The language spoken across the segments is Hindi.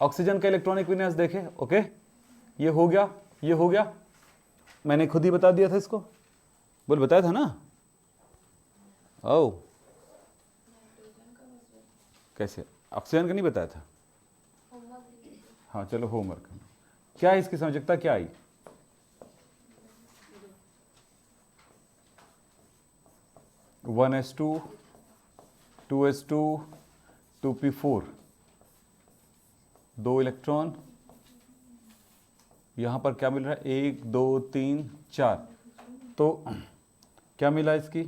ऑक्सीजन का इलेक्ट्रॉनिक विन्यास देखें। ओके, ये हो गया, ये हो गया, मैंने खुद ही बता दिया था इसको, बोल बताया था ना। ओ कैसे, ऑक्सीजन का नहीं बताया था? हाँ चलो होमवर्क। क्या है इसकी संयोजकता, क्या आई? One s two, two s two, 2p4, 2 electron, यहां पर क्या मिल रहा है, 1 2 3 4, तो क्या मिला इसकी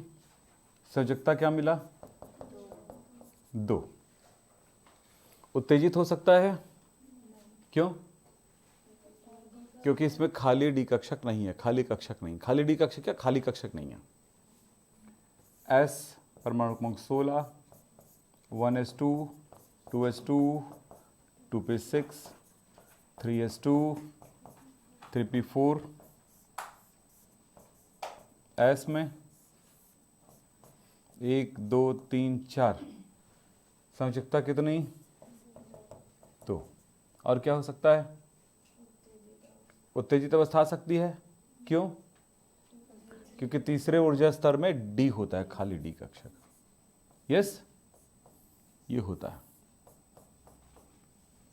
संयोजकता, क्या मिला, 2। उत्तेजित हो सकता है, क्यों? क्योंकि इसमें खाली डी कक्षक नहीं है, खाली कक्षक नहीं, खाली डी कक्षक क्या, खाली कक्षक नहीं है। एस परमाणु क्रमांक 16, 1s2, 2s2, 2p6, 3s2, 3p4, S में 1 2 3 4, संयोजकता कितनी, 2। और क्या हो सकता है, उत्तेजित अवस्था आ सकती है, क्यों? क्योंकि तीसरे ऊर्जा स्तर में डी होता है, खाली डी कक्षक। यस, ये होता है।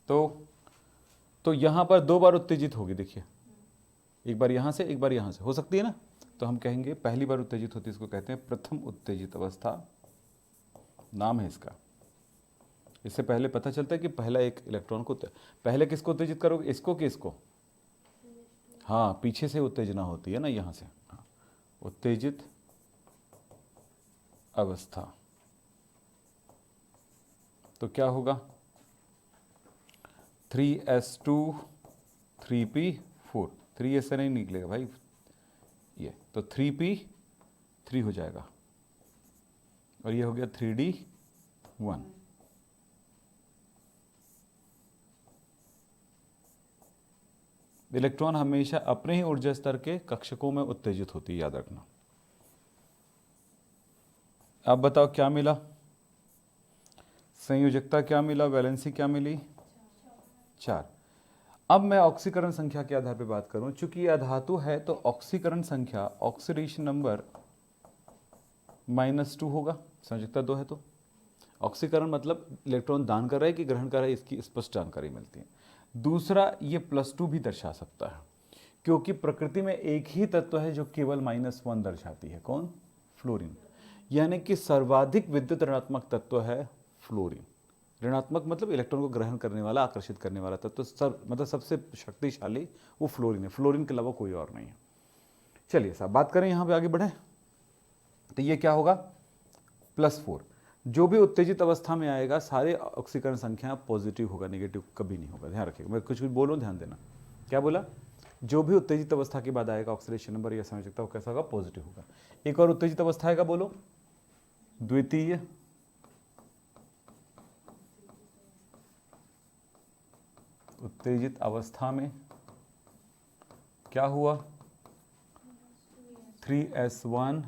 तो यहां पर 2 बार उत्तेजित होगी, देखिए, एक बार यहां से, एक बार यहां से, हो सकती है ना। तो हम कहेंगे पहली बार उत्तेजित होती है, इसको कहते हैं प्रथम उत्तेजित अवस्था, नाम है इसका। इससे पहले पता चलता है कि पहला एक इलेक्ट्रॉन को, पहले किसको उत्तेजित करोगे, इसको कि इसको? हाँ, पीछे से उत्तेजना होती है ना, यहां से। हाँ, उत्तेजित अवस्था, तो क्या होगा, 3s2, 3p4, 3 से नहीं निकलेगा भाई ये, तो 3p3 हो जाएगा, और ये हो गया 3d1। इलेक्ट्रॉन हमेशा अपने ही ऊर्जा स्तर के कक्षकों में उत्तेजित होती है, याद रखना। अब बताओ क्या मिला, संयोजकता क्या मिला, वैलेंसी क्या मिली, 4। अब मैं ऑक्सीकरण संख्या के आधार पर बात करूं, चूंकि यह धातु है तो ऑक्सीकरण संख्या, ऑक्सीडेशन नंबर -2 होगा, संयोजकता 2 है तो। ऑक्सीकरण मतलब इलेक्ट्रॉन दान कर रहा है कि ग्रहण कर रहा है, इसकी स्पष्ट जानकारी मिलती है। दूसरा, ये +2 भी दर्शा सकता है, क्योंकि प्रकृति में एक ही तत्व है जो केवल -1 दर्शाती है, कौन? फ्लोरीन। यानी कि सर्वाधिक विद्युत ऋणात्मक तत्व है फ्लोरीन। ऋणात्मक मतलब इलेक्ट्रॉन को ग्रहण करने वाला, आकर्षित करने वाला तत्व, मतलब सबसे शक्तिशाली वो फ्लोरीन है, फ्लोरीन के अलावा कोई और नहीं है। चलिए साहब, बात करें यहां पे, आगे बढ़े, तो ये क्या होगा, +4। जो भी उत्तेजित अवस्था में आएगा, सारे ऑक्सीकरण संख्या पॉजिटिव होगा, नेगेटिव कभी नहीं होगा, ध्यान रखिएगा। मैं कुछ भी बोलूं, ध्यान देना। क्या बोला? जो भी उत्तेजित अवस्था के बाद आएगा ऑक्सीडेशन नंबर या संयोजकता, वो कैसा होगा, पॉजिटिव होगा। एक और उत्तेजित अवस्था आएगा, बोलो, द्वितीय। उत्तेजित अवस्था में क्या हुआ, 3s1,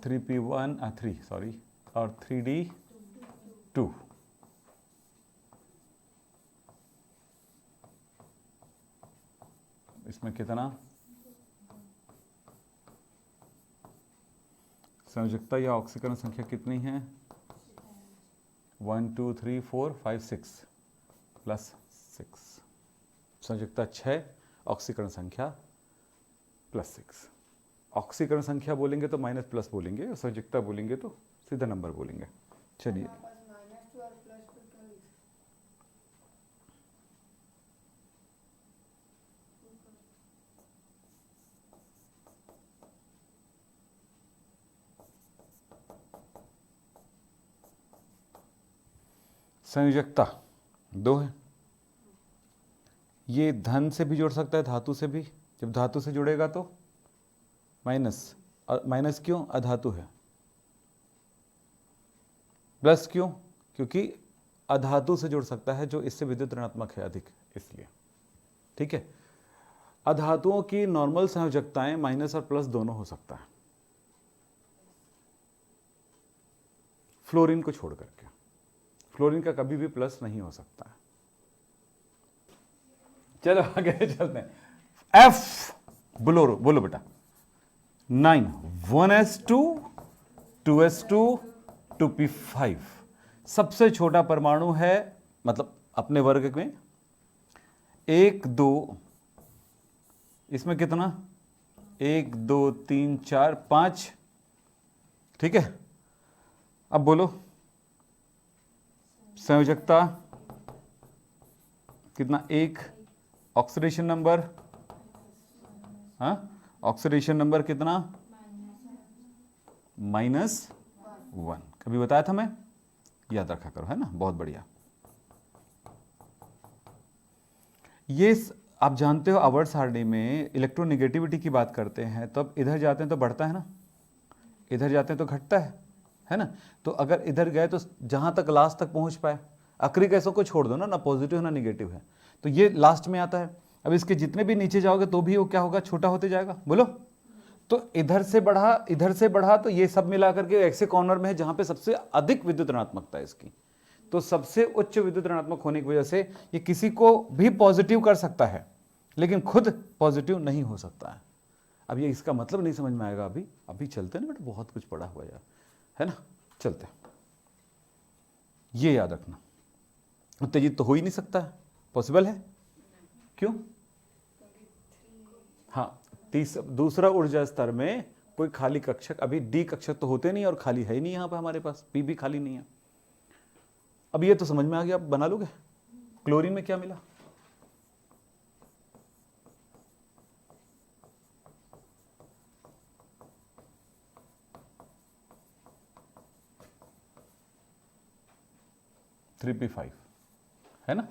3p1, 3 सॉरी, और 3d2। इसमें कितना संयोजकता या ऑक्सीकरण संख्या कितनी है, 1 2 3 4 5 6 +6, संयोजकता 6, ऑक्सीकरण संख्या +6। ऑक्सीकरण संख्या बोलेंगे तो माइनस प्लस बोलेंगे, और संयोजकता बोलेंगे तो सीधा नंबर बोलेंगे। चलिए, संयोजकता 2 है। ये धन से भी जुड़ सकता है, धातु से भी। जब धातु से जुड़ेगा तो माइनस, माइनस क्यों, अधातु है। प्लस क्यों, क्योंकि अधातु से जुड़ सकता है, जो इससे विद्युत ऋणात्मक है अधिक, इसलिए। ठीक है, अधातुओं की नॉर्मल संयोजकताएं माइनस और प्लस दोनों हो सकता है, फ्लोरीन को छोड़ करके। फ्लोरीन का कभी भी प्लस नहीं हो सकता है, चलो आगे चलते हैं। एफ बोलो बोलो बेटा। 9 1s2 2s2 2p5 सबसे छोटा परमाणु है, मतलब अपने वर्ग में 1 2, इसमें कितना 1 2 3 4 5, ठीक है। अब बोलो संयोजकता कितना, 1, ऑक्सीडेशन नंबर, हाँ ऑक्सीडेशन नंबर कितना -1, कभी बताया था मैं, याद रखा करो, है ना, बहुत बढ़िया। ये आप जानते हो आवर्त सारणी में इलेक्ट्रोनेगेटिविटी की बात करते हैं, तो अब इधर जाते हैं तो बढ़ता है ना, इधर जाते हैं तो घटता है ना। तो अगर इधर गए तो जहां तक लास्ट तक पहुंच पाए, आखिरी गैसों को छोड़ दो ना, ना पॉजिटिव ना निगेटिव है, तो ये लास्ट में आता है। अब इसके जितने भी नीचे जाओगे तो भी वो क्या होगा, छोटा होते जाएगा, बोलो। तो इधर से बढ़ा तो ये सब मिला करके ऐसे कॉर्नर में है जहां पे सबसे अधिक विद्युत ऋणात्मकता है इसकी। तो सबसे उच्च विद्युत ऋणात्मक होने की वजह से ये किसी को भी पॉजिटिव कर सकता है, लेकिन खुद पॉजिटिव नहीं हो सकता है। अब ये इसका मतलब नहीं समझ में आएगा, अभी चलते ना बेटा, बहुत कुछ पड़ा हुआ यार, है ना, चलते। ये याद रखना, उत्तेजित तो हो ही नहीं सकता है, पॉसिबल है, क्यों? हाँ, दूसरा ऊर्जा स्तर में कोई खाली कक्षक, अभी डी कक्षक तो होते नहीं और खाली है ही नहीं यहां पे हमारे पास, पी भी खाली नहीं है। अब ये तो समझ में आ गया, आप बना लोगे। क्लोरीन में क्या मिला, (3p5) है ना।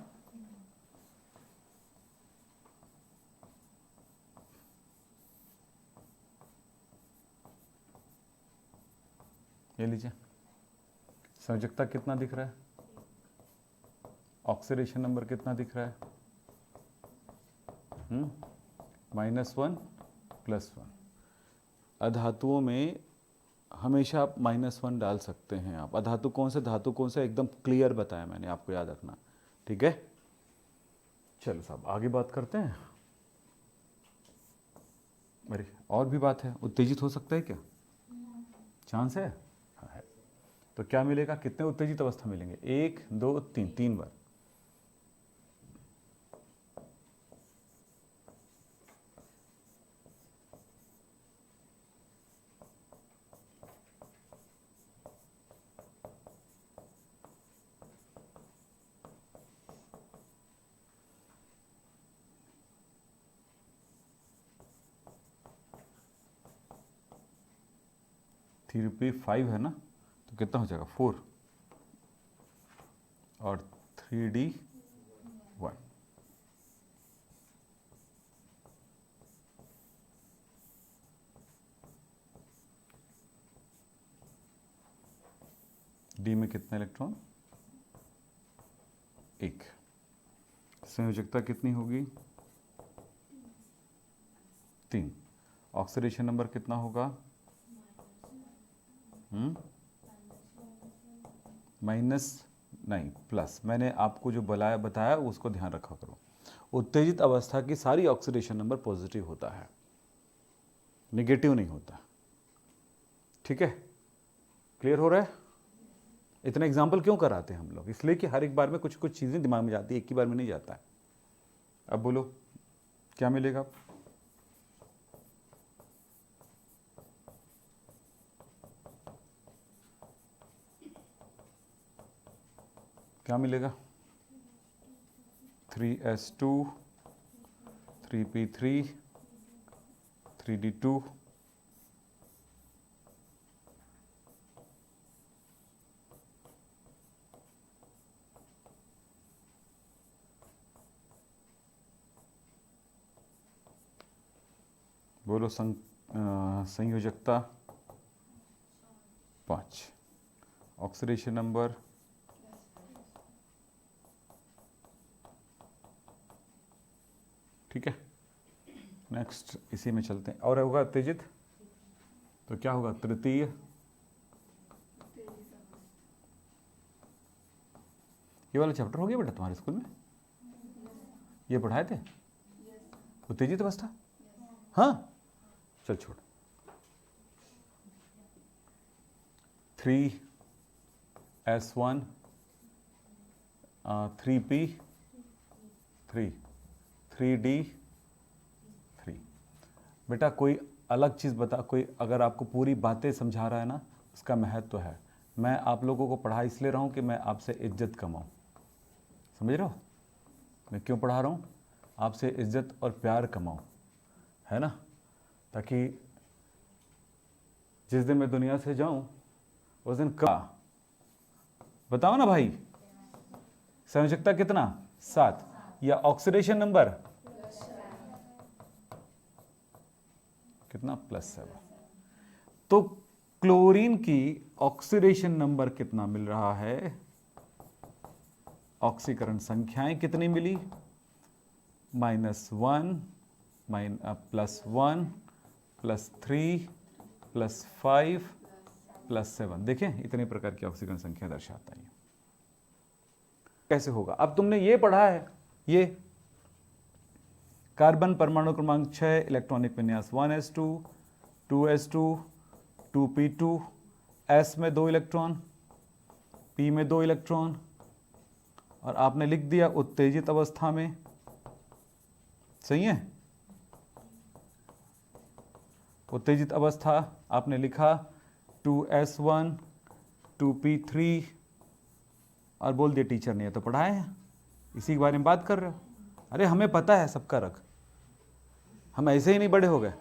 ये लीजिए, संयोजकता कितना दिख रहा है, ऑक्सीडेशन नंबर कितना दिख रहा है, -1 +1। अधातुओं में हमेशा आप -1 डाल सकते हैं। आप अधातु कौन से एकदम क्लियर बताया मैंने आपको, याद रखना, ठीक है। चलो साहब आगे बात करते हैं। अरे और भी बात है, उत्तेजित हो सकता है क्या, चांस है? हाँ है। तो क्या मिलेगा, कितने उत्तेजित अवस्था मिलेंगे, 1 2 3, 3 बार। (3p5) है ना, तो कितना हो जाएगा, 4 और 3d1। डी में कितना इलेक्ट्रॉन, 1। संयोजकता कितनी होगी, 3। ऑक्सीडेशन नंबर कितना होगा, माइनस नहीं प्लस, मैंने आपको जो बताया उसको ध्यान रखा करो। उत्तेजित अवस्था की सारी ऑक्सीडेशन नंबर पॉजिटिव होता है, नेगेटिव नहीं होता, ठीक है। क्लियर हो रहा है? इतना एग्जाम्पल क्यों कराते हैं हम लोग, इसलिए कि हर एक बार में कुछ कुछ चीजें दिमाग में जाती है, एक ही बार में नहीं जाता है। अब बोलो क्या मिलेगा, क्या मिलेगा, 3s2 3p3 3d2 बोलो संयोजकता 5, ऑक्सीडेशन नंबर ठीक है। नेक्स्ट इसी में चलते हैं, और होगा उत्तेजित, तो क्या होगा, तृतीय, ये वाला चैप्टर हो गया बेटा तुम्हारे स्कूल में, ये पढ़ाए थे उत्तेजित अवस्था? हाँ, चल छोड़। 3s1 3p 3d 3। बेटा कोई अलग चीज़ बता, कोई अगर आपको पूरी बातें समझा रहा है ना, उसका महत्व तो है। मैं आप लोगों को पढ़ा इसलिए रहा हूँ कि मैं आपसे इज्जत कमाऊँ, समझ रहे हो? मैं क्यों पढ़ा रहा हूँ? आपसे इज्जत और प्यार कमाऊँ, है ना, ताकि जिस दिन मैं दुनिया से जाऊँ उस दिन का बताओ ना भाई, संयोजकता कितना? 7, या ऑक्सीडेशन नंबर कितना? +7। तो क्लोरीन की ऑक्सीडेशन नंबर कितना मिल रहा है? ऑक्सीकरण संख्याएं कितनी मिली? -1 +1 +3 +5 +7। देखें, इतने प्रकार की ऑक्सीकरण संख्या दर्शाता है। कैसे होगा? अब तुमने ये पढ़ा है, ये कार्बन परमाणु क्रमांक 6, इलेक्ट्रॉनिक विन्यास 1s2 2s2 2p2, s में 2 इलेक्ट्रॉन, p में 2 इलेक्ट्रॉन, और आपने लिख दिया उत्तेजित अवस्था में। सही है? उत्तेजित अवस्था आपने लिखा 2s1 2p3, और बोल दिया टीचर ने ये तो पढ़ाए हैं, इसी के बारे में बात कर रहे हो। अरे हमें पता है सबका रख, हम ऐसे ही नहीं बड़े हो गए।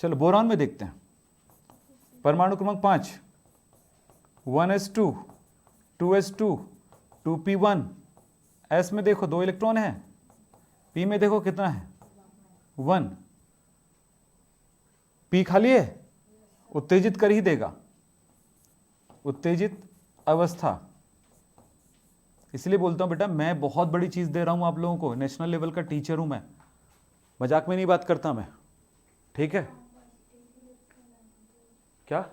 चलो बोरान में देखते हैं। परमाणु क्रमांक 5, 1s2 2s2 2p1, s में देखो 2 इलेक्ट्रॉन है, p में देखो कितना है? 1। p खाली है, उत्तेजित कर ही देगा, उत्तेजित अवस्था। इसलिए बोलता हूं बेटा, मैं बहुत बड़ी चीज दे रहा हूं आप लोगों को, नेशनल लेवल का टीचर हूं मैं, मजाक में नहीं बात करता मैं, ठीक है? क्या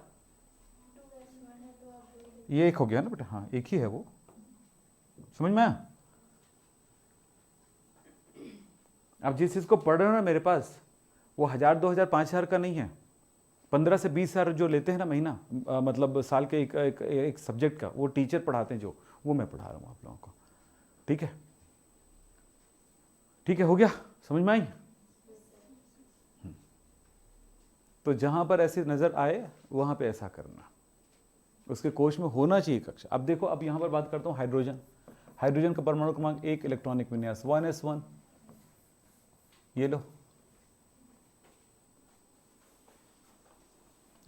ये एक हो गया ना बेटा? हाँ, एक ही है वो, समझ में आया? आप जिस चीज को पढ़ रहे हो ना मेरे पास, वो 1000 2000 5000 का नहीं है। 15 से 20 हज़ार जो लेते हैं ना महीना, मतलब साल के एक सब्जेक्ट का, वो टीचर पढ़ाते हैं, जो वो मैं पढ़ा रहा हूँ आप लोगों को। ठीक है? ठीक है, हो गया, समझ में आई? तो जहां पर ऐसी नजर आए वहां पे ऐसा करना, उसके कोश में होना चाहिए कक्षा। अब देखो, अब यहां पर बात करता हूं हाइड्रोजन। हाइड्रोजन का परमाणु क्रमांक 1, इलेक्ट्रॉनिक विन्यास 1s1। ये लो,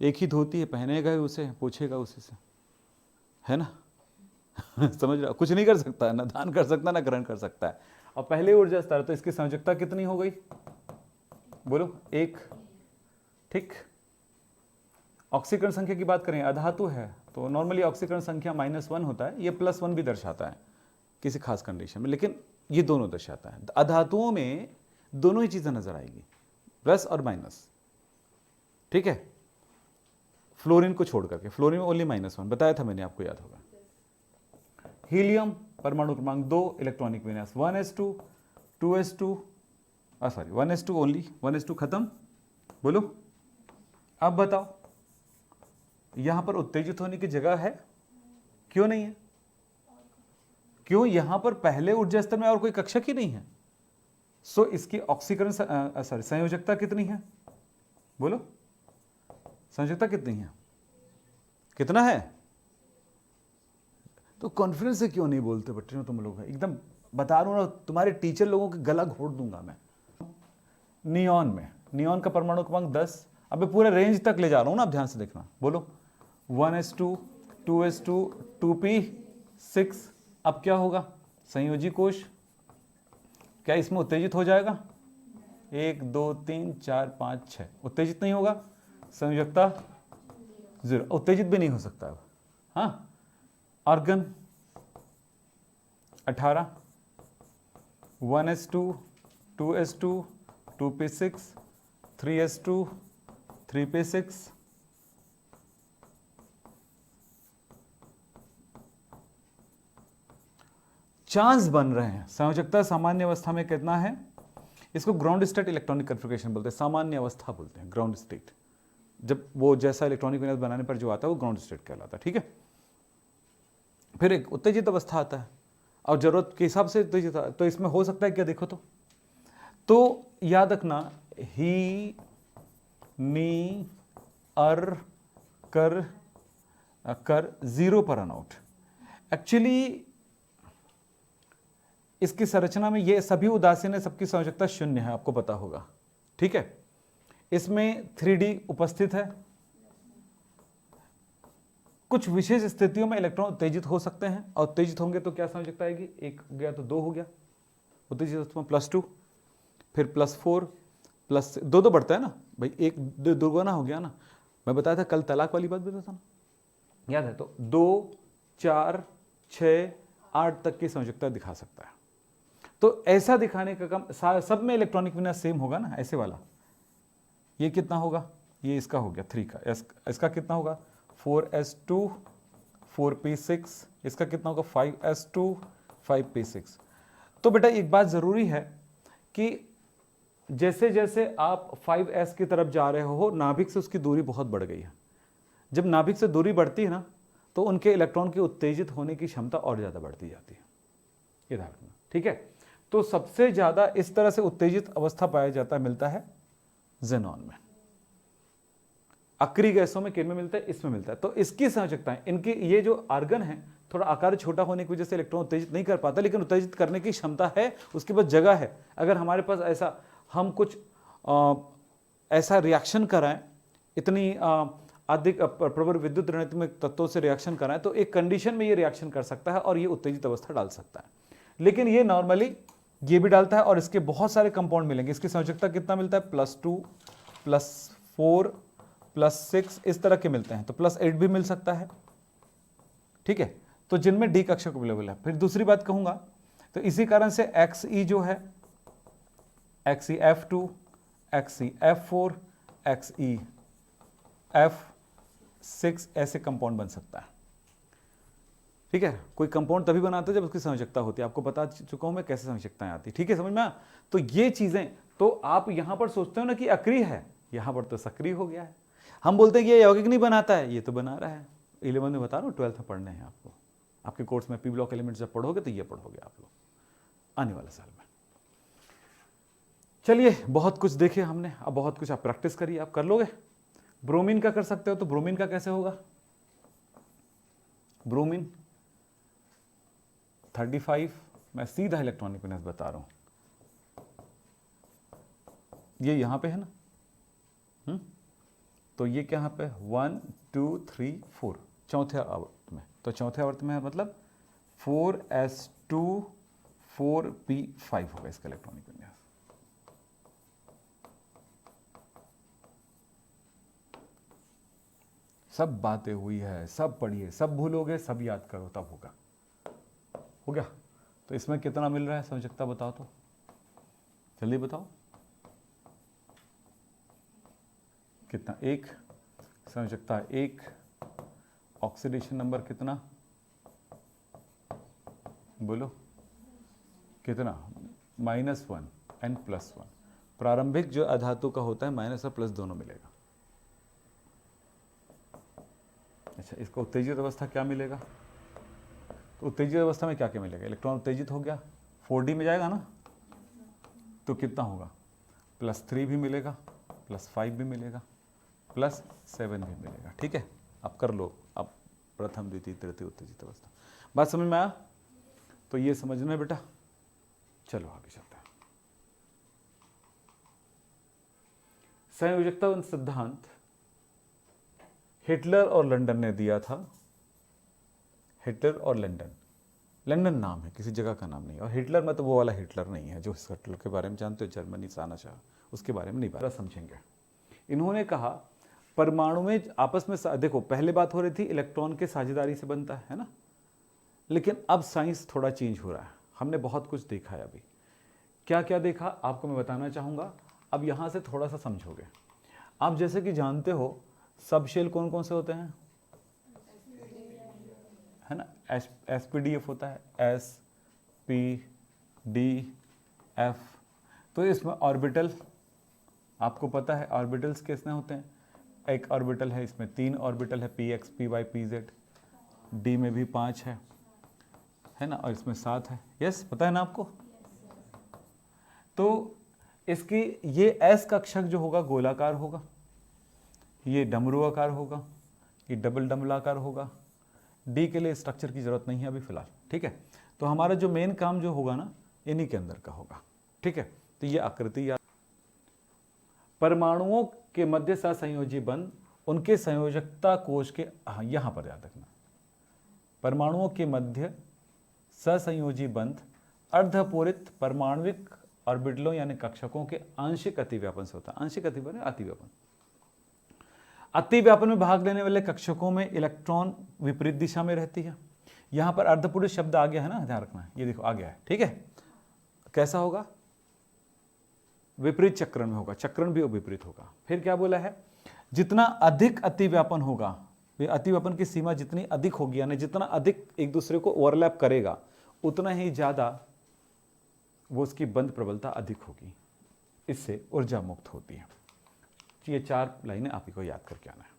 एक ही धोती है, पहनेगा ही उसे, पूछेगा उसी से, है ना? समझ रहा? कुछ नहीं कर सकता, ना दान कर सकता ना ग्रहण कर सकता है। और पहले ऊर्जा स्तर, तो इसकी संयोजकता कितनी हो गई? बोलो, 1। ठीक। ऑक्सीकरण संख्या की बात करें, अधातु है तो नॉर्मली ऑक्सीकरण संख्या -1 होता है, ये +1 भी दर्शाता है किसी खास कंडीशन में, लेकिन ये दोनों दर्शाता है। अधातुओं में दोनों ही चीजें नजर आएगी, प्लस और माइनस। ठीक है? फ्लोरीन को छोड़ करके, फ्लोरीन में ओनली -1 बताया था मैंने, आपको याद होगा। हीलियम परमाणु क्रमांक 2, इलेक्ट्रॉनिक विन्यास 1s2 2s2, sorry 1s2 only, 1s2 खत्म। बोलो, अब बताओ, यहां पर उत्तेजित होने की जगह है? क्यों नहीं है? क्यों? यहां पर पहले ऊर्जा स्तर में और कोई कक्षक ही नहीं है। सो इसकी ऑक्सीकरण सॉरी संयोजकता कितनी है? बोलो, संयोजकता कितनी है? कितना है? तो कॉन्फिडेंस से क्यों नहीं बोलते बच्चों तुम लोग? एकदम बता रहा हूं ना, तुम्हारे टीचर लोगों के गला घोट दूंगा मैं। नियॉन में, नियॉन का परमाणु क्रमांक 10, अबे पूरे रेंज तक ले जा रहा हूं ना, आप ध्यान से देखना। बोलो, 1s2 2s2 2p6। अब क्या होगा? संयोजी कोश क्या इसमें उत्तेजित हो जाएगा? 1 2 3 4 5 6, उत्तेजित नहीं होगा। संयोजकता 0, उत्तेजित भी नहीं हो सकता अब। हाँ, argon 18, 1s2 2s2 2p6 3s2 3p6। Chance बन रहे हैं। संयोजकता सामान्य अवस्था में कितना है, इसको ग्राउंड स्टेट इलेक्ट्रॉनिक कन्फिग्रेशन बोलते हैं, सामान्य अवस्था बोलते हैं, ग्राउंड स्टेट। जब वो जैसा इलेक्ट्रॉनिक विन्यास बनाने पर जो आता है वो ग्राउंड स्टेट कहलाता है, ठीक है। फिर एक उत्तेजित अवस्था आता है और जरूरत के हिसाब से उत्तेजित, तो इसमें हो सकता है क्या, देखो तो याद रखना, ही, नी, अर, कर, कर, जीरो पर रनआउट। एक्चुअली इसकी संरचना में ये सभी उदासीन है, सबकी संयोजकता शून्य है, आपको पता होगा, ठीक है। इसमें 3D उपस्थित है। कुछ विशेष स्थितियों में इलेक्ट्रॉन उत्तेजित हो सकते हैं, और उत्तेजित होंगे तो क्या संयोजकता आएगी, एक हो गया तो दो हो गया, उत्तेजित अवस्था में +2, फिर +4, प्लस दो बढ़ता है ना भाई, एक दुगुना हो गया ना। मैं बताया था कल तलाक वाली बात बताया था ना, याद है, तो 2, 4, 6, 8 तक की संयोजकता दिखा सकता है। तो ऐसा दिखाने का काम, सब में इलेक्ट्रॉनिक विन्यास सेम होगा ना, ऐसे वाला। ये कितना होगा, ये इसका हो गया 3 का, इसका कितना होगा 4s2 4p6, इसका कितना होगा 5s2 5p6। तो बेटा एक बात जरूरी है कि जैसे जैसे आप 5s की तरफ जा रहे हो, नाभिक से उसकी दूरी बहुत बढ़ गई है। जब नाभिक से दूरी बढ़ती है ना, तो उनके इलेक्ट्रॉन के उत्तेजित होने की क्षमता और ज्यादा बढ़ती जाती है, ये ध्यान रखना, ठीक है। तो सबसे ज्यादा इस तरह से उत्तेजित अवस्था पाया जाता है, मिलता है ज़ेनॉन में। अक्रिय गैसों में किन में मिलता है, इसमें मिलता है। तो इसकी संयोजकताएं, इनकी ये जो आर्गन है, थोड़ा आकार छोटा होने की वजह से इलेक्ट्रॉन उत्तेजित नहीं कर पाता, लेकिन उत्तेजित करने की क्षमता है, उसके पास जगह है। अगर हमारे पास ऐसा, हम कुछ ऐसा रिएक्शन कराएं, इतनी अधिक प्रबल विद्युत ऋणात्मक तत्वों से रिएक्शन कराएं, तो एक कंडीशन में ये रिएक्शन कर सकता है और ये उत्तेजित अवस्था डाल सकता है। लेकिन ये नॉर्मली ये भी डालता है, और इसके बहुत सारे कंपाउंड मिलेंगे। इसकी संयोजकता कितना मिलता है, +2 +4 +6 इस तरह के मिलते हैं, तो +8 भी मिल सकता है, ठीक है। तो जिनमें डी कक्षक अवेलेबल है। फिर दूसरी बात कहूंगा, तो इसी कारण से Xe जो है, XeF2 XeF4 XeF6 ऐसे कंपाउंड बन सकता है, ठीक है। कोई कंपाउंड तभी बनाता है जब उसकी संयोजकता होती है। आपको बता चुका हूं मैं कैसे संयोजकताएं आती, ठीक है, समझ में। तो ये चीजें, तो आप यहां पर सोचते हो ना कि अक्रिय है, यहां पर तो सक्रिय हो गया है। हम बोलते हैं कि ये यौगिक नहीं बनाता है, ये तो बना रहा है। 11 में बता रहा हूं, 12th में पढ़ने हैं आपको, आपके कोर्स में पी ब्लॉक एलिमेंट्स जब पढ़ोगे तो ये पढ़ोगे आप लोग आने वाले साल में। चलिए, बहुत कुछ देखे हमने, अब बहुत कुछ आप प्रैक्टिस करिए, आप कर लोगे। ब्रोमीन का कर सकते हो, तो ब्रोमीन का कैसे होगा, ब्रोमीन 35, मैं सीधा इलेक्ट्रॉनिक विन्यास बता रहा हूं, ये यहां पे है ना, तो ये क्या, यहां पे 1 2 3 4 चौथे आवर्त में, तो चौथे आवर्त में है, मतलब 4s2 4p5 होगा इसका इलेक्ट्रॉनिक विन्यास। सब बातें हुई है, सब पढ़िए, सब भूलोगे, सब याद करो, तब होगा, हो गया। तो इसमें कितना मिल रहा है संयोजकता, बताओ तो, जल्दी बताओ कितना, 1 संयोजकता 1, ऑक्सीडेशन नंबर कितना, बोलो कितना, -1 n+1। प्रारंभिक जो अधातु का होता है माइनस और प्लस दोनों मिलेगा। अच्छा, इसको उत्तेजित अवस्था क्या मिलेगा, तो उत्तेजित अवस्था में क्या क्या मिलेगा, इलेक्ट्रॉन उत्तेजित हो गया, 4D में जाएगा ना, तो कितना होगा, +3 भी मिलेगा, +5 भी मिलेगा, +7 भी मिलेगा, ठीक है। आप कर लो, आप प्रथम द्वितीय तृतीय उत्तेजित अवस्था, बात समझ में आया। तो ये समझना है बेटा, चलो आगे चलते हैं। संयोजकता सिद्धांत हिटलर और लंदन ने दिया था। हिटलर और लंदन, लंदन नाम है, किसी जगह का नाम नहीं है, और हिटलर मतलब वो वाला हिटलर नहीं है जो इस हिटलर के बारे में जानते हो, जर्मनी तानाशाह, उसके बारे में नहीं बात समझेंगे। इन्होंने कहा परमाणु में आपस में देखो, पहले बात हो रही थी इलेक्ट्रॉन के साझेदारी से बनता है ना, लेकिन अब साइंस थोड़ा चेंज हो रहा है। हमने बहुत कुछ देखा है अभी, क्या क्या देखा आपको मैं बताना चाहूंगा। अब यहां से थोड़ा सा समझोगे आप। जैसे कि जानते हो सब शेल कौन कौन से होते हैं, है ना, एसपीडीएफ होता है, P D F। तो इसमें ऑर्बिटल आपको पता है ऑर्बिटल्स कितने होते हैं, एक ऑर्बिटल है इसमें 3 ऑर्बिटल है Px Py Pz, D में भी 5 है ना, और इसमें 7 है। यस पता है ना आपको। तो इसकी ये एस कक्षक जो होगा गोलाकार होगा, ये डमरूआकार होगा, ये डबल डमलाकार होगा। डी के लिए स्ट्रक्चर की जरूरत नहीं है अभी फिलहाल, ठीक है। तो हमारा जो मेन काम जो होगा ना इन्हीं के अंदर का होगा, ठीक है। तो ये आकृति या परमाणुओं के मध्य सहसंयोजी बंध उनके संयोजकता कोश के, यहां पर याद रखना, परमाणुओं के मध्य सहसंयोजी बंध अर्धपूरित परमाणुविक ऑर्बिटलों यानी कक्षकों के आंशिक अतिव्यापन से होता है। आंशिक अतिव्यापन, अतिव्यापन। अतिव्यापन में भाग लेने वाले कक्षकों में इलेक्ट्रॉन विपरीत दिशा में रहती है। यहां पर अर्धपूरित शब्द आ गया है ना, ध्यान रखना है, ये देखो आ गया है, ठीक है। कैसा होगा, विपरीत चक्रण में होगा, चक्रण भी विपरीत होगा। फिर क्या बोला है, जितना अधिक अतिव्यापन होगा, अतिव्यापन की सीमा जितनी अधिक होगी यानी जितना अधिक एक दूसरे को ओवरलैप करेगा उतना ही ज्यादा वो उसकी बंध प्रबलता अधिक होगी, इससे ऊर्जा मुक्त होती है। ये 4 लाइनें आप ही को याद करके आना है।